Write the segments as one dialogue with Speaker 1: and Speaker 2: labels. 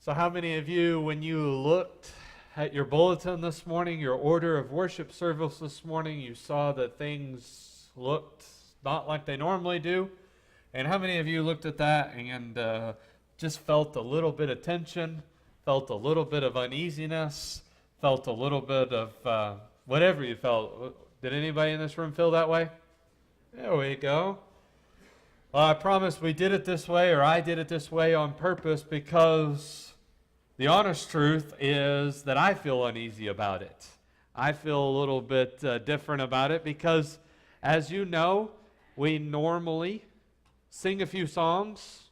Speaker 1: So how many of you, when you looked at your bulletin this morning, your order of worship service this morning, you saw that things looked not like they normally do? And how many of you looked at that and just felt a little bit of tension, felt a little bit of uneasiness, felt a little bit of whatever you felt? Did anybody in this room feel that way? There we go. Well, I promise we did it this way, or I did it this way on purpose, because the honest truth is that I feel uneasy about it. I feel a little bit different about it because, as you know, we normally sing a few songs,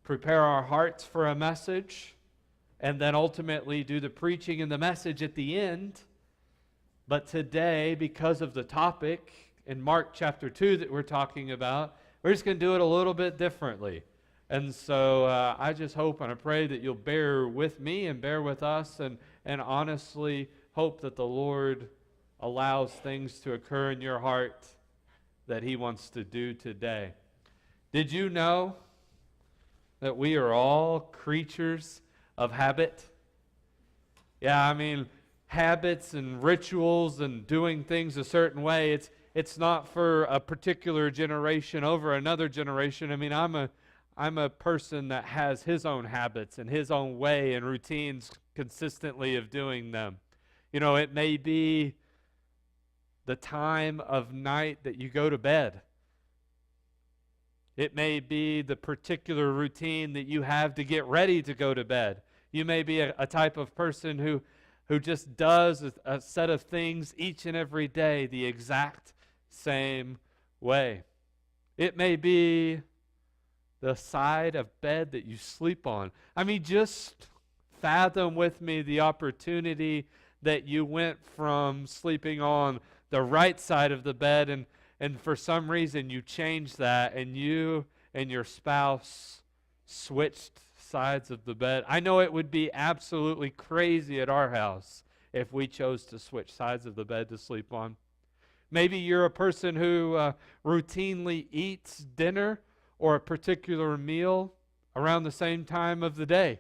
Speaker 1: prepare our hearts for a message, and then ultimately do the preaching and the message at the end. But today, because of the topic in Mark chapter 2 that we're talking about, we're just going to do it a little bit differently. And so I just hope and I pray that you'll bear with me and bear with us and honestly hope that the Lord allows things to occur in your heart that He wants to do today. Did you know that we are all creatures of habit? Yeah, I mean, habits and rituals and doing things a certain way, it's not for a particular generation over another generation. I mean, I'm a person that has his own habits and his own way and routines consistently of doing them. You know, it may be the time of night that you go to bed. It may be the particular routine that you have to get ready to go to bed. You may be a type of person who just does a set of things each and every day the exact same way. It may be the side of bed that you sleep on. I mean, just fathom with me the opportunity that you went from sleeping on the right side of the bed and for some reason you changed that and you and your spouse switched sides of the bed. I know it would be absolutely crazy at our house if we chose to switch sides of the bed to sleep on. Maybe you're a person who routinely eats dinner or a particular meal around the same time of the day.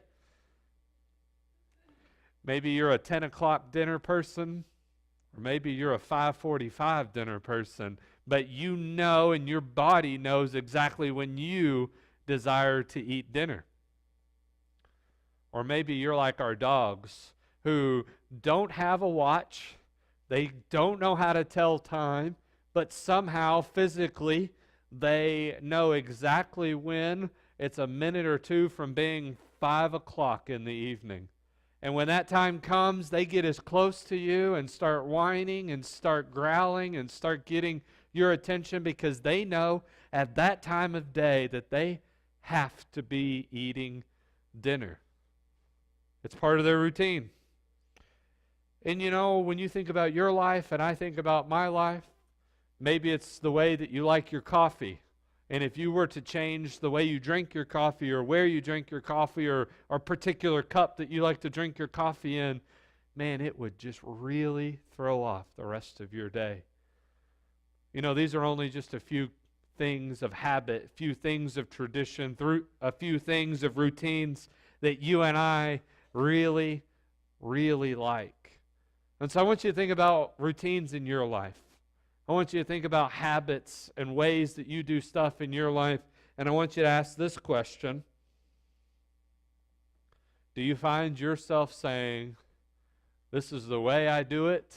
Speaker 1: Maybe you're a 10 o'clock dinner person, or maybe you're a 5:45 dinner person, but you know and your body knows exactly when you desire to eat dinner. Or maybe you're like our dogs who don't have a watch, they don't know how to tell time, but somehow physically they know exactly when it's a minute or two from being 5 o'clock in the evening. And when that time comes, they get as close to you and start whining and start growling and start getting your attention because they know at that time of day that they have to be eating dinner. It's part of their routine. And you know, when you think about your life and I think about my life, maybe it's the way that you like your coffee. And if you were to change the way you drink your coffee or where you drink your coffee or a particular cup that you like to drink your coffee in, man, it would just really throw off the rest of your day. You know, these are only just a few things of habit, a few things of tradition, through a few things of routines that you and I really, really like. And so I want you to think about routines in your life. I want you to think about habits and ways that you do stuff in your life. And I want you to ask this question. Do you find yourself saying, this is the way I do it,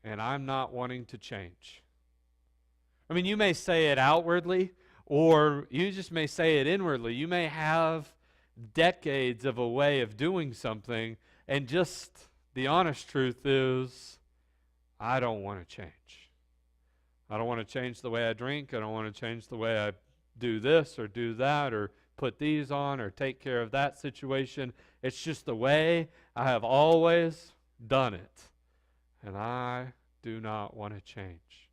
Speaker 1: and I'm not wanting to change? I mean, you may say it outwardly, or you just may say it inwardly. You may have decades of a way of doing something, and just the honest truth is, I don't want to change. I don't want to change the way I drink. I don't want to change the way I do this or do that or put these on or take care of that situation. It's just the way I have always done it. And I do not want to change.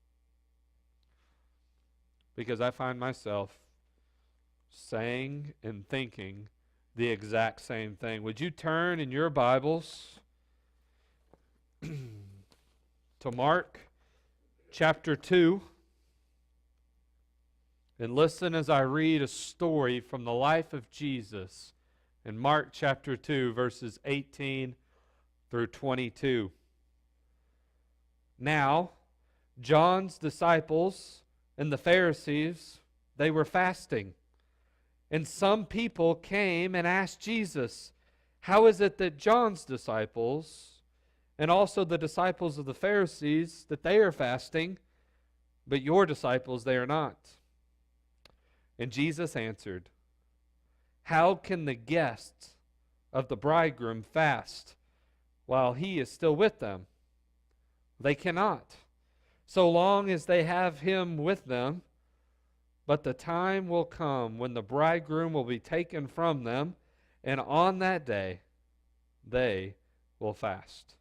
Speaker 1: Because I find myself saying and thinking the exact same thing. Would you turn in your Bibles to Mark chapter 2 and listen as I read a story from the life of Jesus In Mark chapter 2, verses 18 through 22. Now, John's disciples and the Pharisees, they were fasting. And some people came and asked Jesus, "How is it that John's disciples and also the disciples of the Pharisees, that they are fasting, but your disciples, they are not?" And Jesus answered, "How can the guests of the bridegroom fast while he is still with them? They cannot, so long as they have him with them. But the time will come when the bridegroom will be taken from them, and on that day they will fast.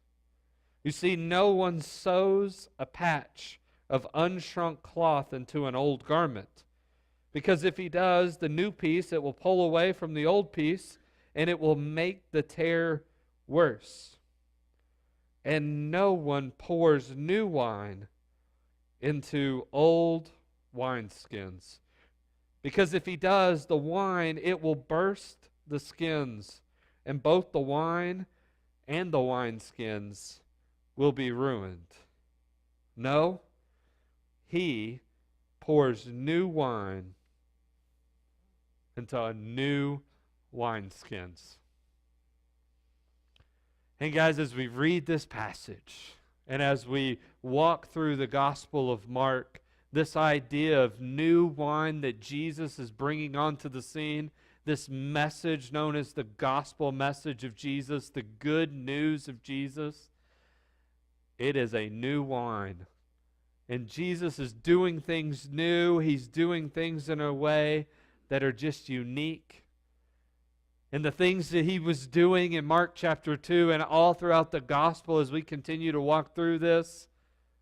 Speaker 1: You see, no one sews a patch of unshrunk cloth into an old garment, because if he does, the new piece, it will pull away from the old piece, and it will make the tear worse. And no one pours new wine into old wineskins, because if he does, the wine, it will burst the skins, and both the wine and the wineskins will be ruined. No, he pours new wine into new wineskins." And guys, as we read this passage, and as we walk through the Gospel of Mark, this idea of new wine that Jesus is bringing onto the scene, this message known as the gospel message of Jesus, the good news of Jesus, it is a new wine. And Jesus is doing things new. He's doing things in a way that are just unique. And the things that he was doing in Mark chapter 2 and all throughout the gospel as we continue to walk through this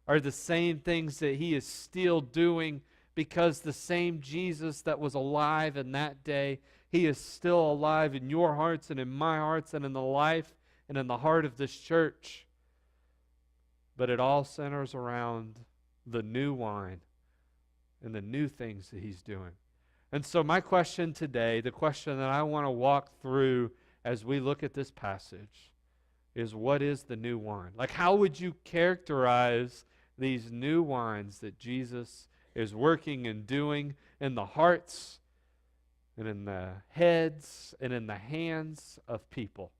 Speaker 1: are the same things that he is still doing, because the same Jesus that was alive in that day, he is still alive in your hearts and in my hearts and in the life and in the heart of this church. But it all centers around the new wine and the new things that he's doing. And so my question today, the question that I want to walk through as we look at this passage, is what is the new wine? Like, how would you characterize these new wines that Jesus is working and doing in the hearts and in the heads and in the hands of people?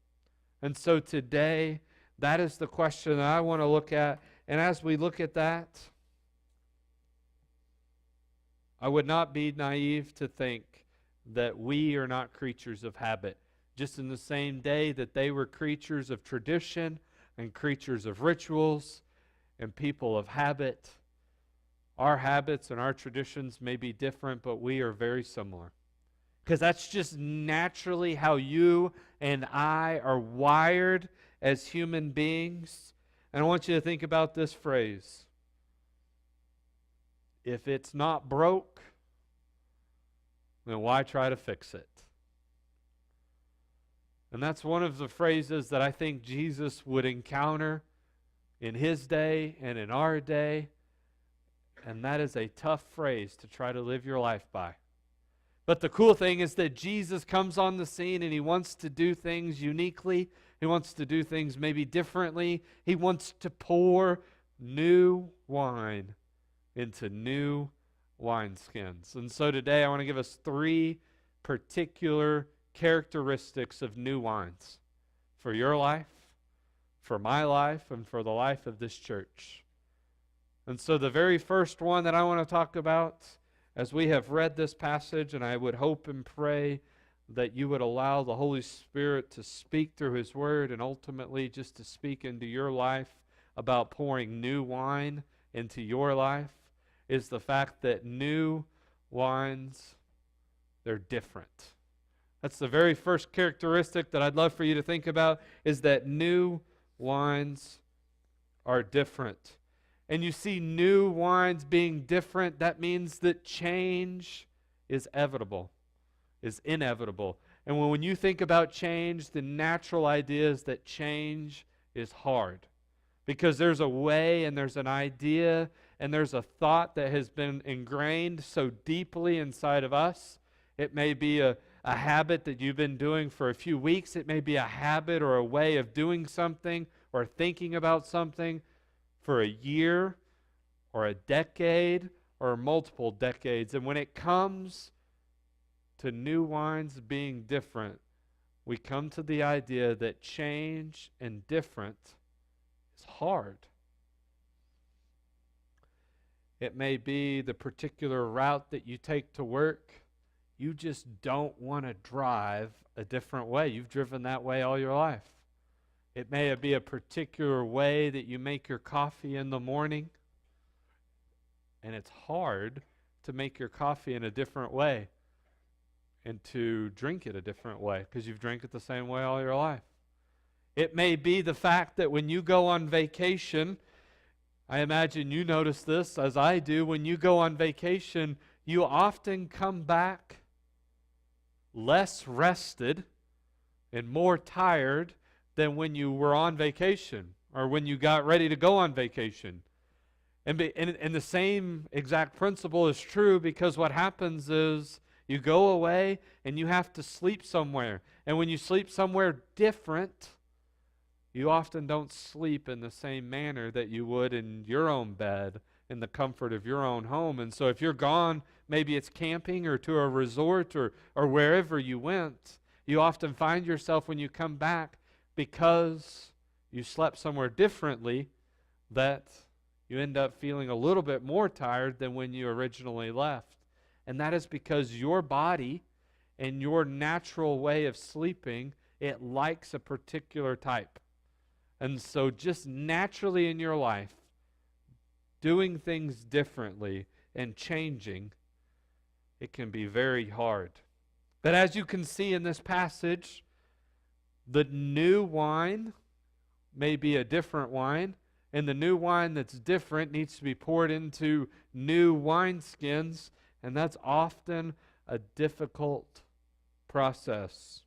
Speaker 1: And so today, that is the question that I want to look at. And as we look at that, I would not be naive to think that we are not creatures of habit. Just in the same day that they were creatures of tradition and creatures of rituals and people of habit, our habits and our traditions may be different, but we are very similar. Because that's just naturally how you and I are wired as human beings. And I want you to think about this phrase: if it's not broke, then why try to fix it? And that's one of the phrases that I think Jesus would encounter in his day and in our day. And that is a tough phrase to try to live your life by. But the cool thing is that Jesus comes on the scene and he wants to do things uniquely. He wants to do things maybe differently. He wants to pour new wine into new wineskins. And so today I want to give us 3 particular characteristics of new wines for your life, for my life, and for the life of this church. And so the very first one that I want to talk about, as we have read this passage, and I would hope and pray that you would allow the Holy Spirit to speak through his word and ultimately just to speak into your life about pouring new wine into your life, is the fact that new wines, they're different. That's the very first characteristic that I'd love for you to think about, is that new wines are different. And you see, new wines being different, that means that change is inevitable. And when you think about change, the natural idea is that change is hard. Because there's a way and there's an idea and there's a thought that has been ingrained so deeply inside of us. It may be a a habit that you've been doing for a few weeks. It may be a habit or a way of doing something or thinking about something for a year or a decade or multiple decades. And when it comes to new wines being different, we come to the idea that change and different is hard. It may be the particular route that you take to work. You just don't want to drive a different way. You've driven that way all your life. It may be a particular way that you make your coffee in the morning, and it's hard to make your coffee in a different way and to drink it a different way because you've drank it the same way all your life. It may be the fact that when you go on vacation, I imagine you notice this as I do, when you go on vacation, you often come back less rested and more tired than when you were on vacation or when you got ready to go on vacation. And the same exact principle is true because what happens is you go away and you have to sleep somewhere. And when you sleep somewhere different, you often don't sleep in the same manner that you would in your own bed, in the comfort of your own home. And so if you're gone, maybe it's camping or to a resort or wherever you went, you often find yourself when you come back, because you slept somewhere differently, that you end up feeling a little bit more tired than when you originally left. And that is because your body and your natural way of sleeping, it likes a particular type. And so just naturally in your life, doing things differently and changing, it can be very hard. But as you can see in this passage, the new wine may be a different wine, and the new wine that's different needs to be poured into new wineskins, and that's often a difficult process.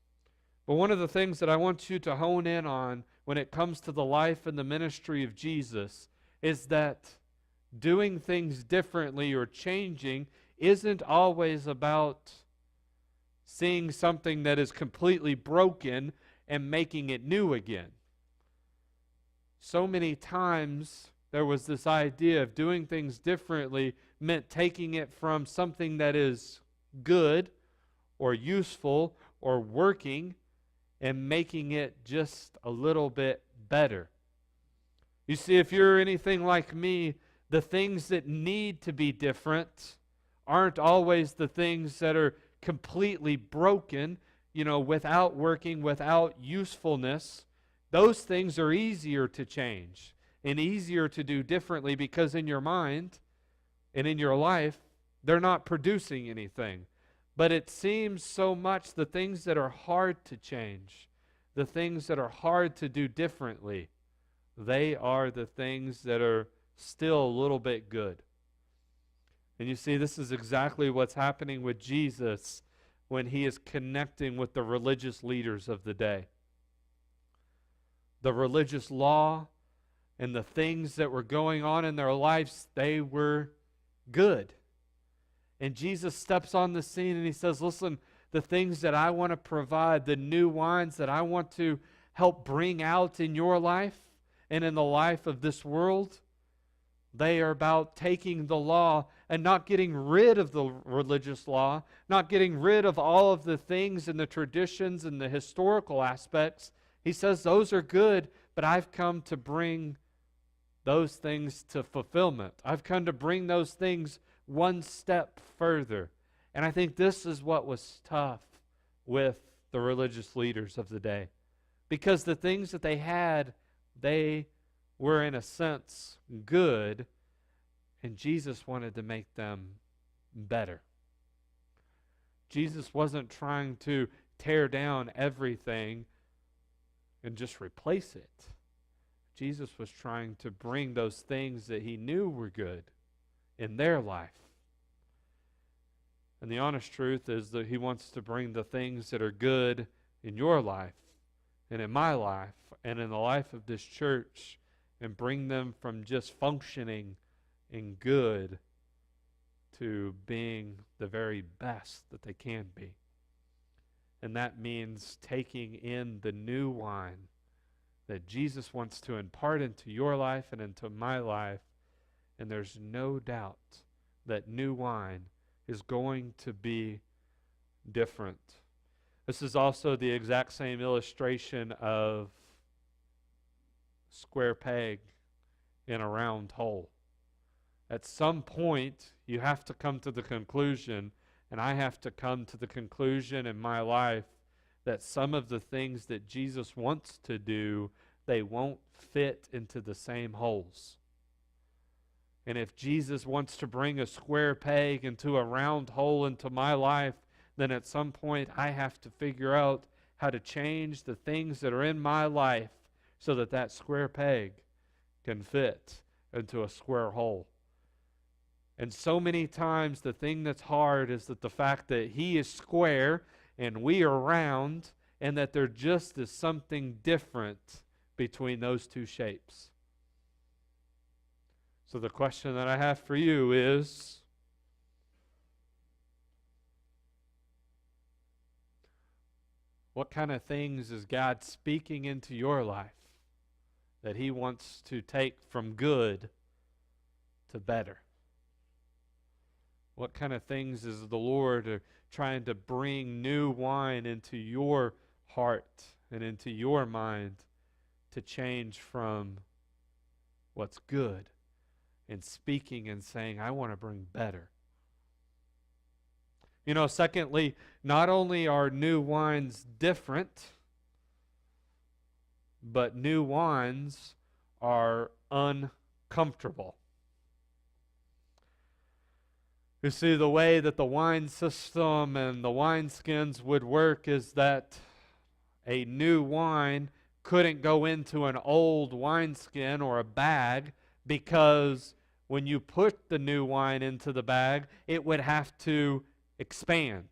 Speaker 1: But one of the things that I want you to hone in on when it comes to the life and the ministry of Jesus is that doing things differently or changing isn't always about seeing something that is completely broken and making it new again. So many times there was this idea of doing things differently meant taking it from something that is good or useful or working and making it just a little bit better. You see, if you're anything like me, the things that need to be different aren't always the things that are completely broken, without working, without usefulness. Those things are easier to change and easier to do differently because in your mind and in your life, they're not producing anything. But it seems so much the things that are hard to change, the things that are hard to do differently, they are the things that are still a little bit good. And you see, this is exactly what's happening with Jesus when he is connecting with the religious leaders of the day. The religious law and the things that were going on in their lives, they were good. And Jesus steps on the scene and he says, listen, the things that I want to provide, the new wines that I want to help bring out in your life and in the life of this world, they are about taking the law and not getting rid of the religious law, not getting rid of all of the things and the traditions and the historical aspects. He says those are good, but I've come to bring those things to fulfillment. I've come to bring those things one step further. And I think this is what was tough with the religious leaders of the day. Because the things that they had, they were in a sense good, and Jesus wanted to make them better. Jesus wasn't trying to tear down everything and just replace it. Jesus was trying to bring those things that he knew were good in their life. And the honest truth is that he wants to bring the things that are good in your life and in my life and in the life of this church and bring them from just functioning and good to being the very best that they can be. And that means taking in the new wine that Jesus wants to impart into your life and into my life. And there's no doubt that new wine is going to be different. This is also the exact same illustration of square peg in a round hole. At some point, you have to come to the conclusion, and I have to come to the conclusion in my life, that some of the things that Jesus wants to do, they won't fit into the same holes. And if Jesus wants to bring a square peg into a round hole into my life, then at some point I have to figure out how to change the things that are in my life so that that square peg can fit into a square hole. And so many times the thing that's hard is that the fact that He is square and we are round, and that there just is something different between those two shapes. So the question that I have for you is, what kind of things is God speaking into your life that He wants to take from good to better? What kind of things is the Lord trying to bring new wine into your heart and into your mind to change from what's good and speaking and saying, I want to bring better? You know, secondly, not only are new wines different, but new wines are uncomfortable. You see, the way that the wine system and the wineskins would work is that a new wine couldn't go into an old wineskin or a bag, because when you put the new wine into the bag, it would have to expand.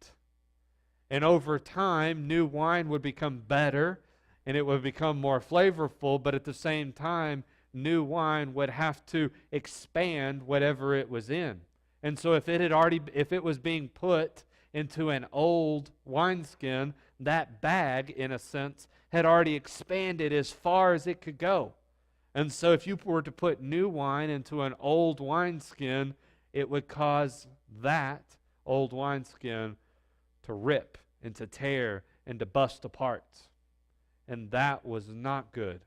Speaker 1: And over time, new wine would become better and it would become more flavorful, but at the same time, new wine would have to expand whatever it was in. And so if it was being put into an old wineskin, that bag, in a sense, had already expanded as far as it could go. And so if you were to put new wine into an old wineskin, it would cause that old wineskin to rip and to tear and to bust apart. And that was not good.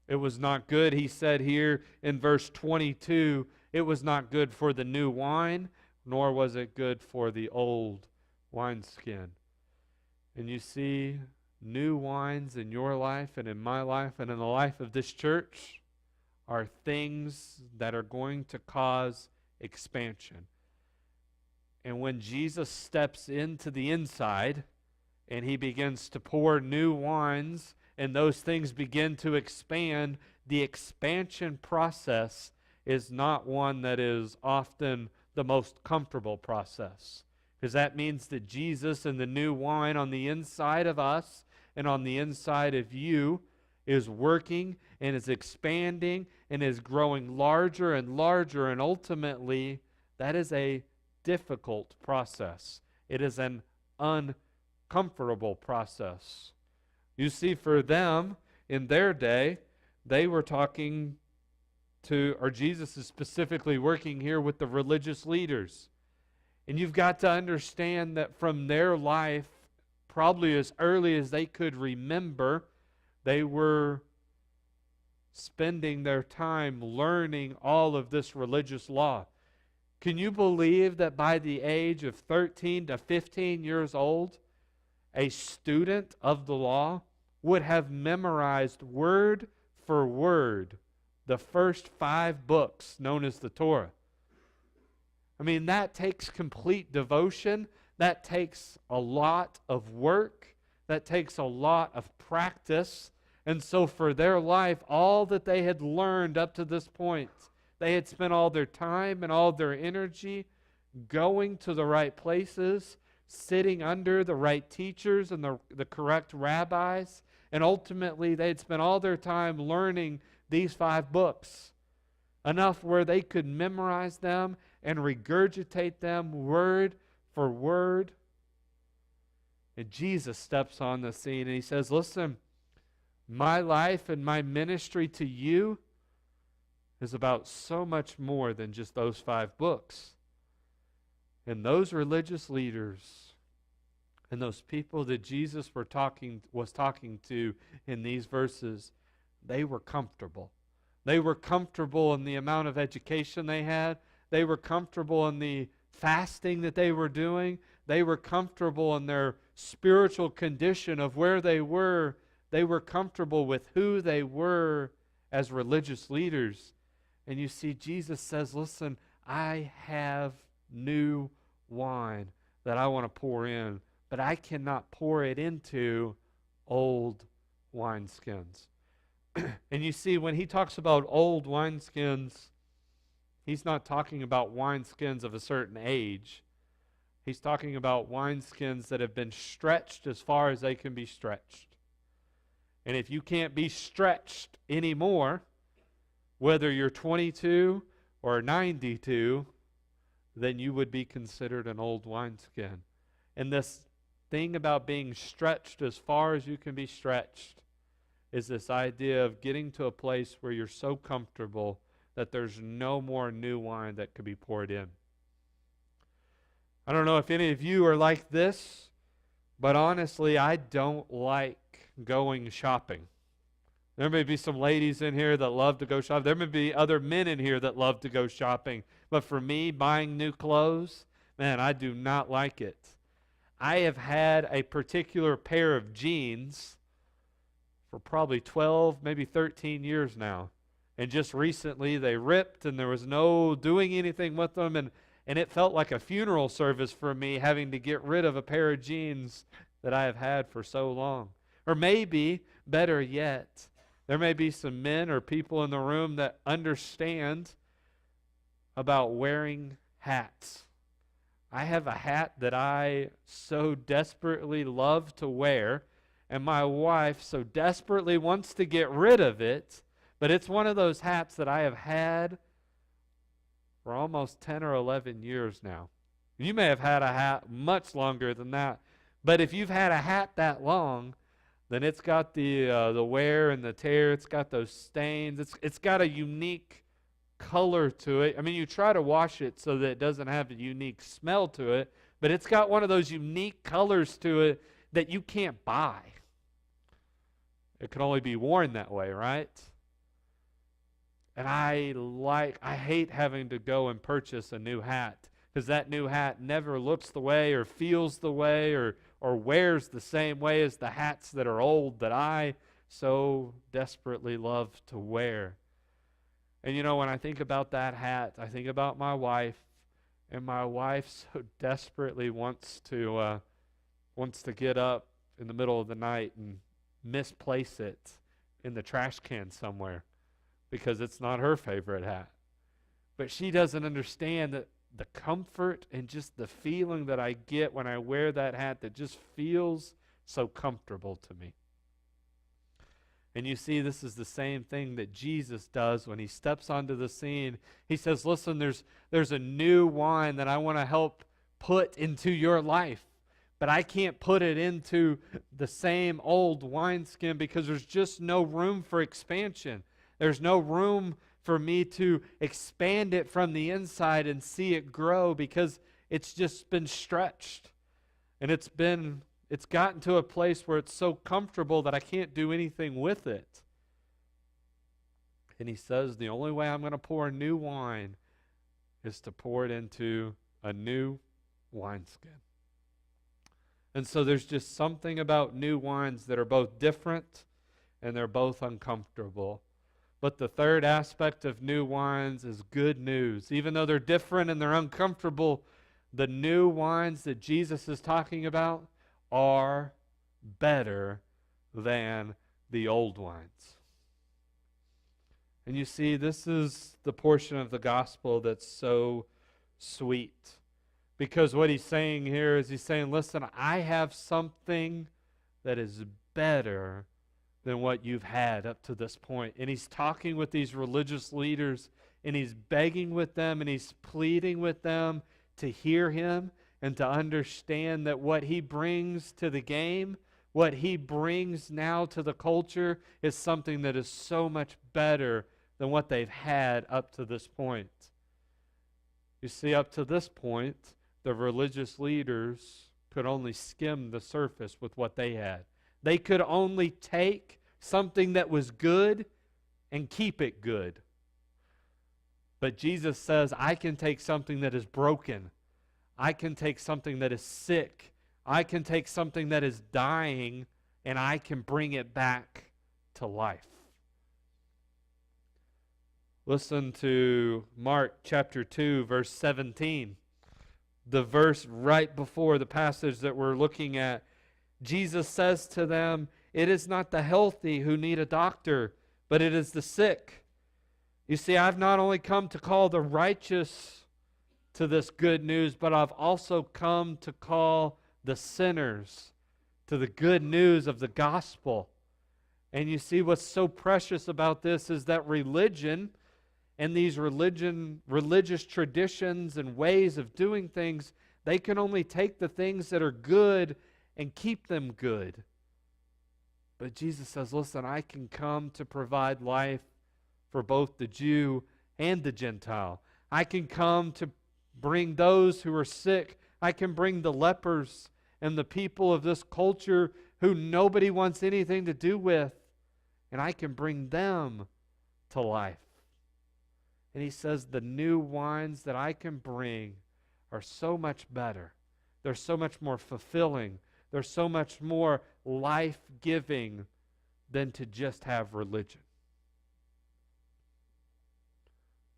Speaker 1: It was not good, he said here in verse 22, it was not good for the new wine, nor was it good for the old wineskin. And you see, new wines in your life and in my life and in the life of this church are things that are going to cause expansion. And when Jesus steps into the inside and He begins to pour new wines and those things begin to expand, the expansion process is not one that is often the most comfortable process. Because that means that Jesus and the new wine on the inside of us and on the inside of you is working and is expanding and is growing larger and larger, and ultimately that is a difficult process. It is an uncomfortable process. You see, for them in their day, they were talking to, or Jesus is specifically working here with the religious leaders. And you've got to understand that from their life, probably as early as they could remember, they were spending their time learning all of this religious law. Can you believe that by the age of 13 to 15 years old, a student of the law would have memorized word for word the first 5 books known as the Torah? I mean, that takes complete devotion. That takes a lot of work. That takes a lot of practice. And so for their life, all that they had learned up to this point, they had spent all their time and all their energy going to the right places, sitting under the right teachers and the correct rabbis, and ultimately they had spent all their time learning these 5 books, enough where they could memorize them and regurgitate them word for word. And Jesus steps on the scene and he says, listen, my life and my ministry to you is about so much more than just those 5 books. And those religious leaders and those people that Jesus was talking to in these verses, they were comfortable. They were comfortable in the amount of education they had. They were comfortable in the fasting that they were doing. They were comfortable in their spiritual condition of where they were. They were comfortable with who they were as religious leaders. And you see, Jesus says, listen, I have new wine that I want to pour in, but I cannot pour it into old wineskins. And you see, when he talks about old wineskins, he's not talking about wineskins of a certain age. He's talking about wineskins that have been stretched as far as they can be stretched. And if you can't be stretched anymore, whether you're 22 or 92, then you would be considered an old wineskin. And this thing about being stretched as far as you can be stretched is this idea of getting to a place where you're so comfortable that there's no more new wine that could be poured in. I don't know if any of you are like this, but honestly, I don't like going shopping. There may be some ladies in here that love to go shopping. There may be other men in here that love to go shopping. But for me, buying new clothes, man, I do not like it. I have had a particular pair of jeans for probably 12, maybe 13 years now. And just recently they ripped and there was no doing anything with them. And it felt like a funeral service for me having to get rid of a pair of jeans that I have had for so long. Or maybe, better yet, there may be some men or people in the room that understand about wearing hats. I have a hat that I so desperately love to wear, and my wife so desperately wants to get rid of it, but it's one of those hats that I have had for almost 10 or 11 years now. You may have had a hat much longer than that, but if you've had a hat that long, then it's got the wear and the tear. It's got those stains. It's got a unique color to it. I mean, you try to wash it so that it doesn't have a unique smell to it, but it's got one of those unique colors to it that you can't buy. It can only be worn that way, right? And I hate having to go and purchase a new hat, because that new hat never looks the way or feels the way or wears the same way as the hats that are old that I so desperately love to wear. And you know, when I think about that hat, I think about my wife, and my wife so desperately wants to get up in the middle of the night and misplace it in the trash can somewhere because it's not her favorite hat. But she doesn't understand that the comfort and just the feeling that I get when I wear that hat that just feels so comfortable to me. And you see, this is the same thing that Jesus does when he steps onto the scene. He says, listen, there's a new wine that I want to help put into your life. But I can't put it into the same old wineskin because there's just no room for expansion. There's no room for me to expand it from the inside and see it grow because it's just been stretched. And it's gotten to a place where it's so comfortable that I can't do anything with it. And he says, the only way I'm going to pour new wine is to pour it into a new wineskin. And so there's just something about new wines that are both different and they're both uncomfortable. But the third aspect of new wines is good news. Even though they're different and they're uncomfortable, the new wines that Jesus is talking about are better than the old wines. And you see, this is the portion of the gospel that's so sweet. Because what he's saying here is he's saying, listen, I have something that is better than what you've had up to this point. And he's talking with these religious leaders, and he's begging with them, and he's pleading with them to hear him and to understand that what he brings to the game, what he brings now to the culture, is something that is so much better than what they've had up to this point. You see, up to this point, the religious leaders could only skim the surface with what they had. They could only take something that was good and keep it good. But Jesus says, I can take something that is broken. I can take something that is sick. I can take something that is dying, and I can bring it back to life. Listen to Mark chapter 2, verse 17. The verse right before the passage that we're looking at. Jesus says to them, it is not the healthy who need a doctor, but it is the sick. You see, I've not only come to call the righteous to this good news, but I've also come to call the sinners to the good news of the gospel. And you see, what's so precious about this is that religion and these religious traditions and ways of doing things, they can only take the things that are good and keep them good. But Jesus says, listen, I can come to provide life for both the Jew and the Gentile. I can come to bring those who are sick. I can bring the lepers and the people of this culture who nobody wants anything to do with, and I can bring them to life. And he says the new wines that I can bring are so much better. They're so much more fulfilling. They're so much more life-giving than to just have religion.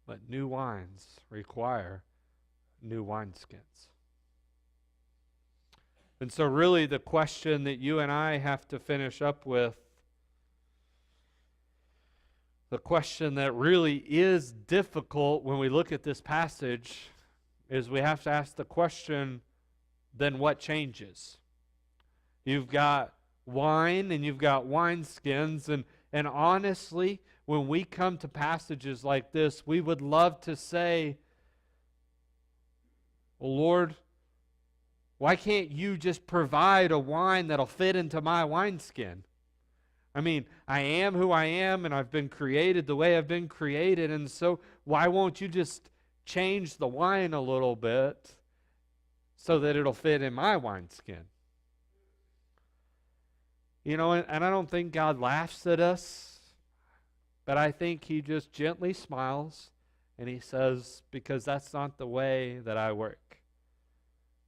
Speaker 1: But new wines require new wineskins. And so really the question that you and I have to finish up with, the question that really is difficult when we look at this passage, is we have to ask the question, then what changes? You've got wine and you've got wineskins, and honestly, when we come to passages like this, we would love to say, well, Lord, why can't you just provide a wine that'll fit into my wineskin? I mean, I am who I am, and I've been created the way I've been created, and so why won't you just change the wine a little bit so that it'll fit in my wineskin? You know, and I don't think God laughs at us, but I think he just gently smiles, and he says, because that's not the way that I work.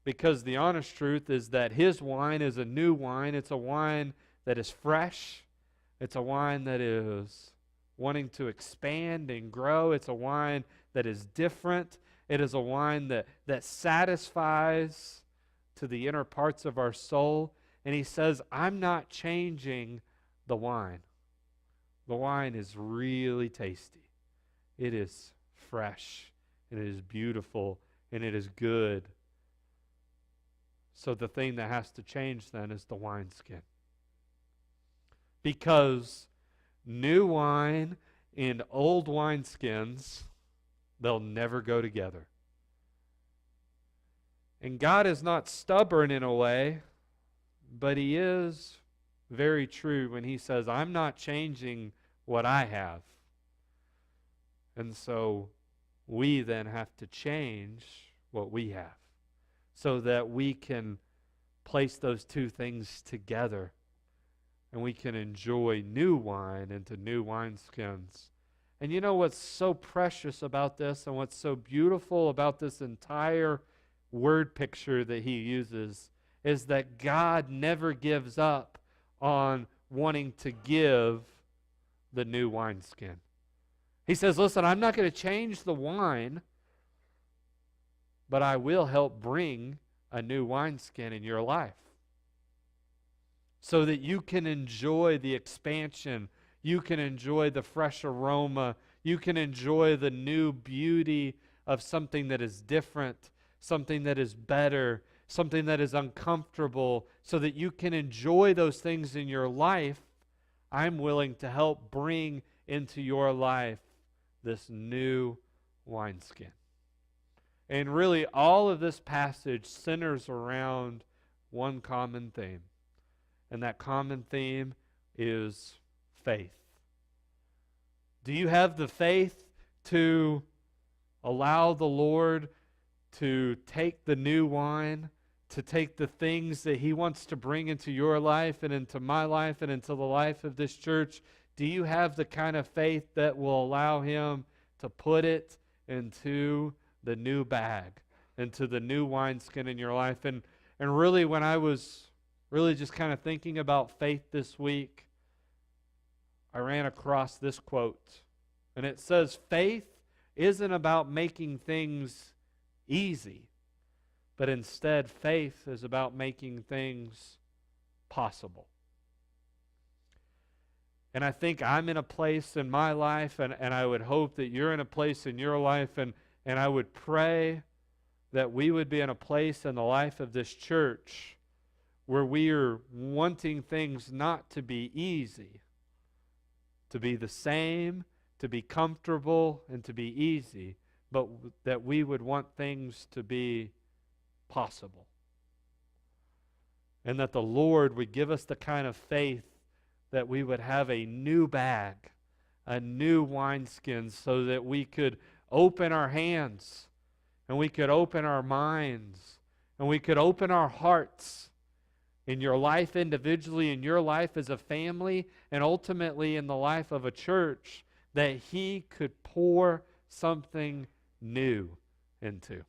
Speaker 1: Because the honest truth is that his wine is a new wine. It's a wine that is fresh. It's a wine that is wanting to expand and grow. It's a wine that is different. It is a wine that satisfies to the inner parts of our soul. And he says, I'm not changing the wine. The wine is really tasty. It is fresh, and it is beautiful, and it is good. So the thing that has to change then is the wineskin. Because new wine and old wineskins, they'll never go together. And God is not stubborn in a way, but he is very true when he says, I'm not changing what I have. And so we then have to change what we have so that we can place those two things together and we can enjoy new wine into new wineskins. And you know what's so precious about this and what's so beautiful about this entire word picture that he uses is that God never gives up on wanting to give the new wineskin. He says, listen, I'm not going to change the wine, but I will help bring a new wineskin in your life so that you can enjoy the expansion, you can enjoy the fresh aroma, you can enjoy the new beauty of something that is different, something that is better, something that is uncomfortable, so that you can enjoy those things in your life. I'm willing to help bring into your life this new wineskin. And really, all of this passage centers around one common theme. And that common theme is faith. Do you have the faith to allow the Lord to take the new wine, to take the things that He wants to bring into your life and into my life and into the life of this church? Do you have the kind of faith that will allow Him to put it into the new bag, into the new wineskin in your life? And really, when I was really just kind of thinking about faith this week, I ran across this quote. And it says, faith isn't about making things easy, but instead faith is about making things possible. And I think I'm in a place in my life, and I would hope that you're in a place in your life, and I would pray that we would be in a place in the life of this church where we are wanting things not to be easy, to be the same, to be comfortable, and to be easy, but that we would want things to be possible. And that the Lord would give us the kind of faith that we would have a new bag, a new wineskin, so that we could open our hands, and we could open our minds, and we could open our hearts in your life individually, in your life as a family, and ultimately in the life of a church, that He could pour something new into.